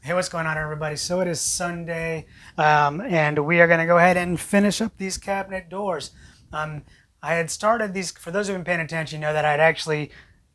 Hey, what's going on, everybody? So it is Sunday, and we are going to go ahead and finish up these cabinet doors. I had started these, for those who've been paying attention, you know that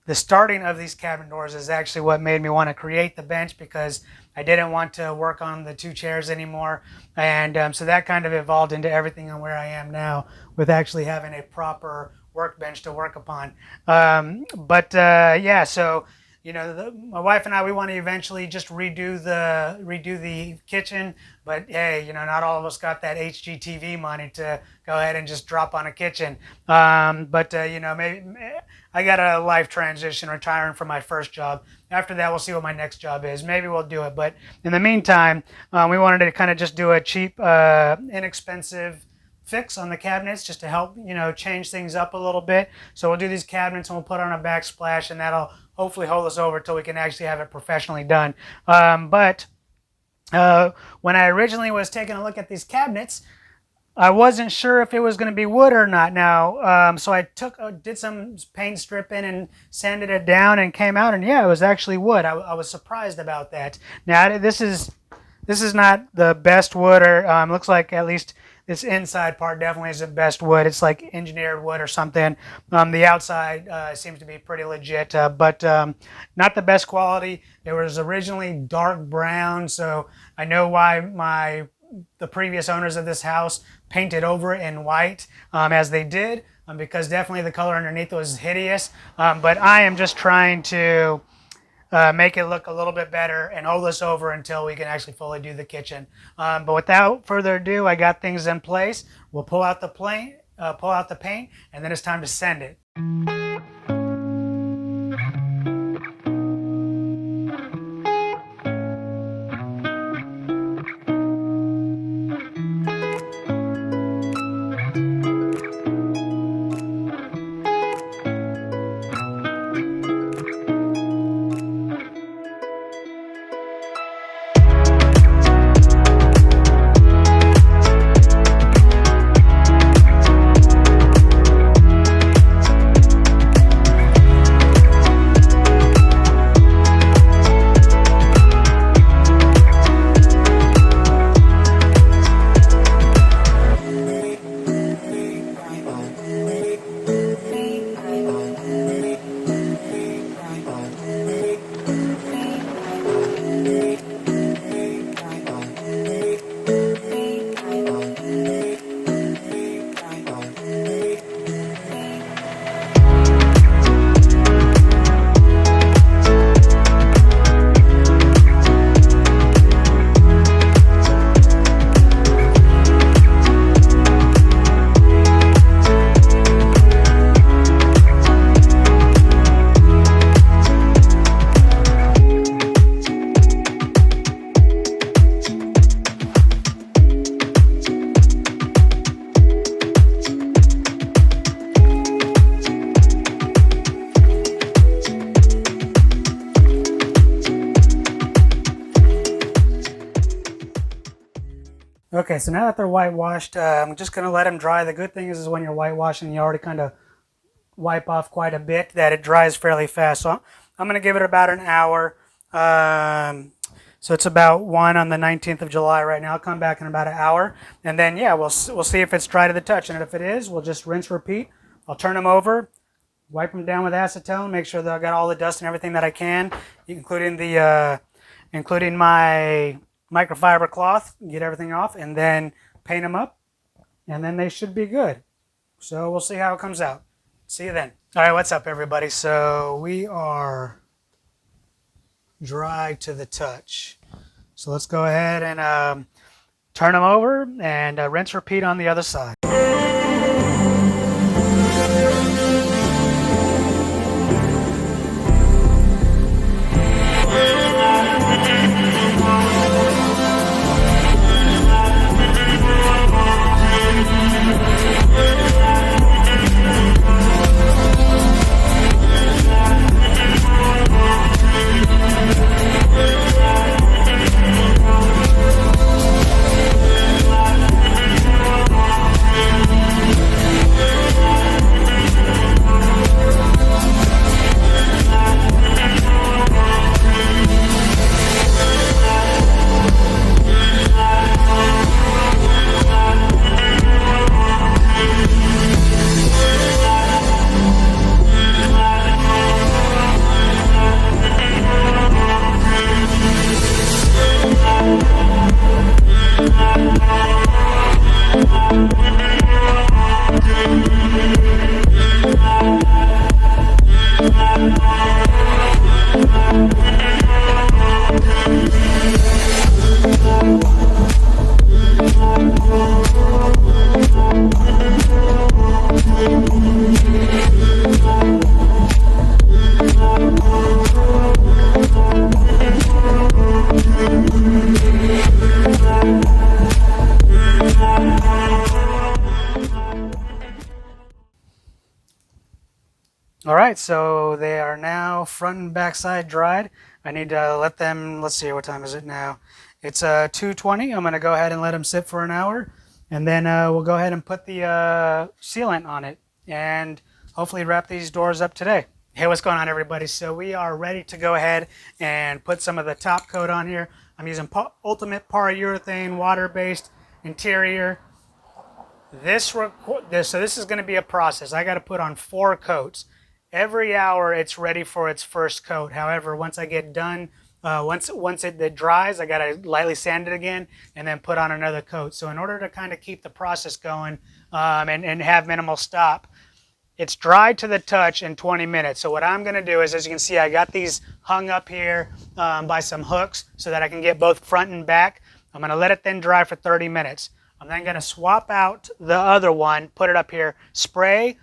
the starting of these cabinet doors is actually what made me want to create the bench, because I didn't want to work on the two chairs anymore. And so that kind of evolved into everything on where I am now, with actually having a proper workbench to work upon. Yeah, so you know, my wife and I, we want to eventually just redo the kitchen, but hey, you know, not all of us got that HGTV money to go ahead and just drop on a kitchen. You know, maybe I got a life transition, retiring from my first job. After that, we'll see what my next job is. Maybe we'll do it, but in the meantime, we wanted to kind of just do a cheap, inexpensive fix on the cabinets, just to help, you know, change things up a little bit. So we'll do these cabinets and we'll put on a backsplash, and that'll hopefully hold us over until we can actually have it professionally done. When I originally was taking a look at these cabinets, I wasn't sure if it was going to be wood or not. Now, so I did some paint stripping and sanded it down, and came out, and yeah, it was actually wood. I was surprised about that. Now, this is not the best wood, or looks like at least this inside part definitely isn't best wood. It's like engineered wood or something. The outside seems to be pretty legit, but not the best quality. It was originally dark brown, so I know why the previous owners of this house painted over it in white, as they did, because definitely the color underneath was hideous. But I am just trying to make it look a little bit better and hold us over until we can actually fully do the kitchen. But without further ado, I got things in place. We'll pull out the paint, and then it's time to send it. Okay, so now that they're whitewashed, I'm just going to let them dry. The good thing is when you're whitewashing, you already kind of wipe off quite a bit, that it dries fairly fast. So I'm going to give it about an hour. So it's about 1 on the 19th of July right now. I'll come back in about an hour. And then, yeah, we'll see if it's dry to the touch. And if it is, we'll just rinse, repeat. I'll turn them over, wipe them down with acetone, make sure that I got all the dust and everything that I can, including my microfiber cloth, get everything off, and then paint them up, and then they should be good. So we'll see how it comes out. See you then. All right, what's up, everybody? So we are dry to the touch. So let's go ahead and turn them over and rinse, repeat on the other side. All right, so they are now front and back side dried. I need to let them, let's see, what time is it now? It's 2:20. I'm going to go ahead and let them sit for an hour, and then we'll go ahead and put the sealant on it and hopefully wrap these doors up today. Hey, what's going on, everybody? So we are ready to go ahead and put some of the top coat on here. I'm using Ultimate Polyurethane water-based interior. So this is going to be a process. I got to put on 4 coats. Every hour it's ready for its first coat. However, once I get done, once it dries, I got to lightly sand it again and then put on another coat. So in order to kind of keep the process going and have minimal stop, it's dried to the touch in 20 minutes. So what I'm going to do is, as you can see, I got these hung up here by some hooks so that I can get both front and back. I'm going to let it then dry for 30 minutes. I'm then going to swap out the other one, put it up here, spray,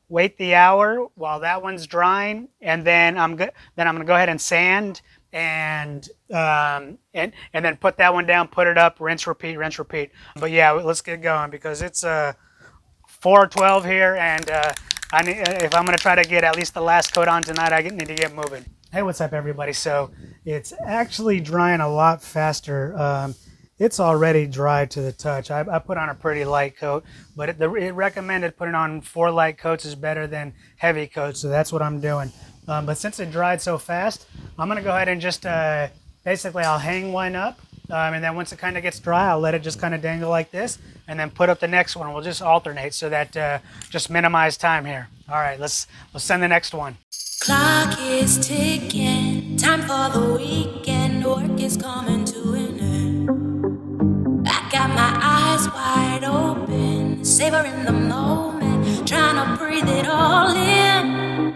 wait the hour while that one's drying, and then I'm going to go ahead and sand and then put that one down, put it up, rinse, repeat, rinse, repeat. But yeah, let's get going because it's 4:12 here, and if I'm going to try to get at least the last coat on tonight, I need to get moving. Hey, what's up, everybody? So it's actually drying a lot faster. It's already dry to the touch. I put on a pretty light coat, but it recommended putting on 4 light coats is better than heavy coats, so that's what I'm doing. But since it dried so fast, I'm going to go ahead and just basically I'll hang one up, and then once it kind of gets dry, I'll let it just kind of dangle like this, and then put up the next one. We'll just alternate so that just minimize time here. All right, let's send the next one. Clock is ticking, time for the weekend, work is coming to an end. I got my eyes wide open, savoring the moment, trying to breathe it all in.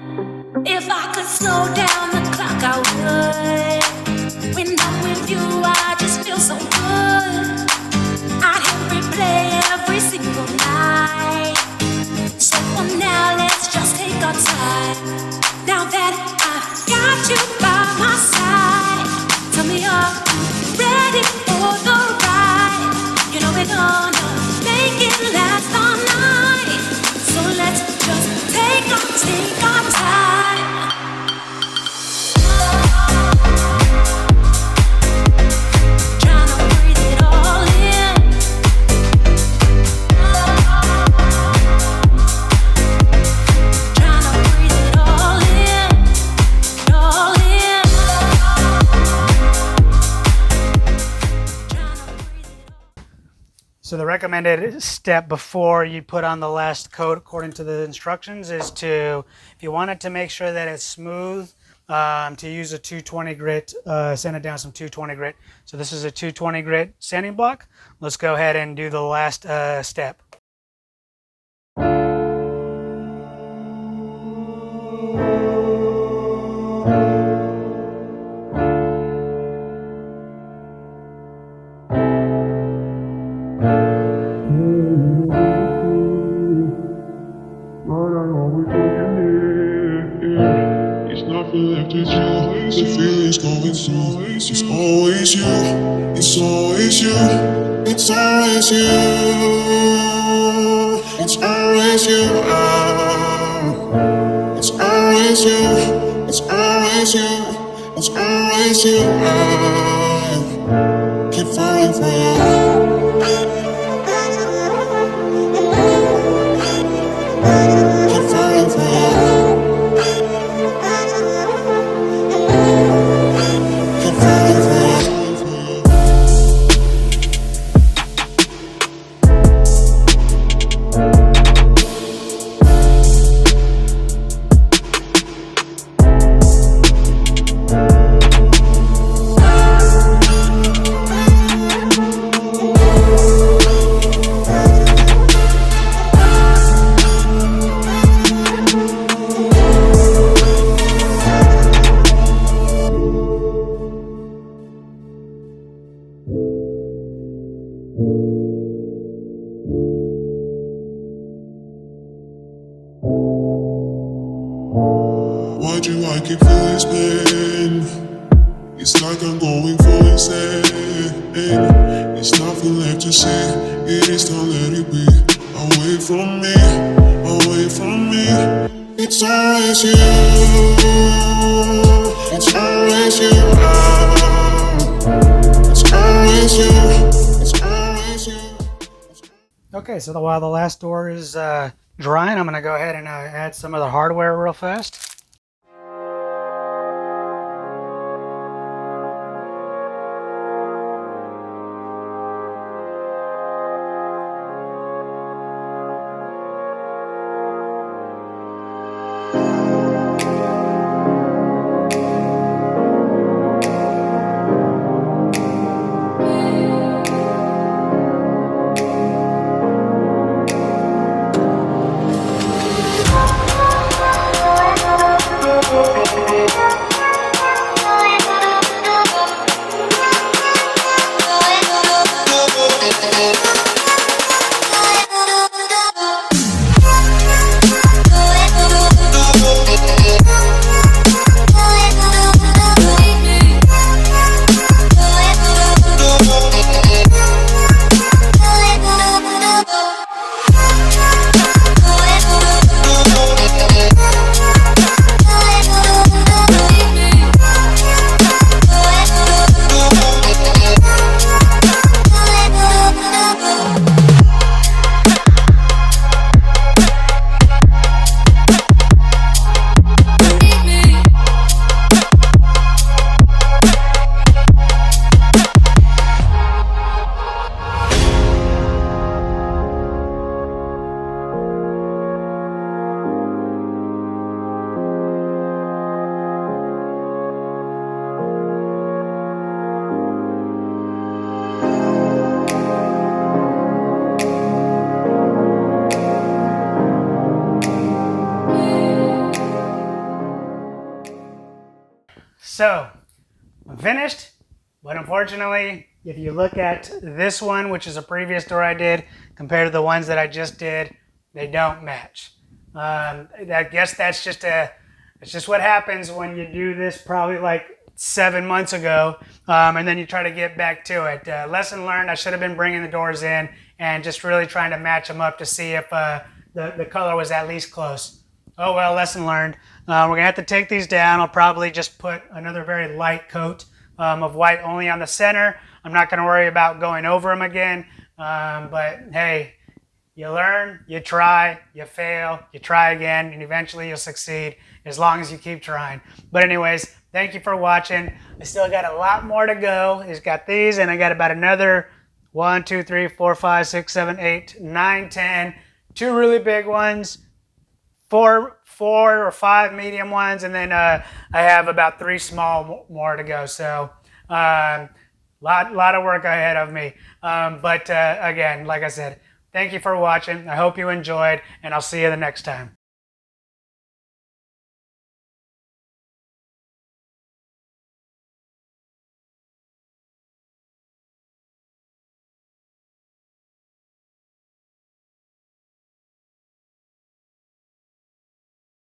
If I could slow down the clock, I would. When I'm with you, I just feel so good. I'd hit replay every single night. So for now, let's just take our time. Now that I've got you by my side, tell me, are you ready for the ride? You know we're gonna make it last all night. So let's just take our time. Trying to breathe it all in. Trying to breathe it all in. All in. Trying to breathe it all. So the recommended step before you put on the last coat, according to the instructions, is to, if you want it to make sure that it's smooth, to use a 220 grit, sand it down some 220 grit. So this is a 220 grit sanding block. Let's go ahead and do the last step. It's nothing left with you. The feeling's going through. It's always you. It's always you. It's always you. It's always you. It's always you. It's always you. It's always you. Keep falling for you. Keep falling for you. Keep falling for you. Why do I keep feeling this pain? It's like I'm going for insane. It's nothing left to say. It is time, let it be. Away from me, away from me. It's always you. It's always you. It's always you. It's always you. Okay, so while the last door is drying, I'm going to go ahead and add some of the hardware real fast. So, I'm finished, but unfortunately, if you look at this one, which is a previous door I did, compared to the ones that I just did, they don't match. I guess that's just it's just what happens when you do this probably like 7 months ago, and then you try to get back to it. Lesson learned, I should have been bringing the doors in and just really trying to match them up to see if the color was at least close. Oh well, lesson learned. We're gonna have to take these down. I'll probably just put another very light coat of white only on the center. I'm not gonna worry about going over them again, but hey, you learn, you try, you fail, you try again, and eventually you'll succeed as long as you keep trying. But anyways, thank you for watching. I still got a lot more to go. It's got these, and I got about another 1, 2, 3, 4, 5, 6, 7, 8, 9, 10. 2 really big ones, four or 5 medium ones, and then I have about 3 small more to go. So lot of work ahead of me. But again, like I said, thank you for watching. I hope you enjoyed, and I'll see you the next time.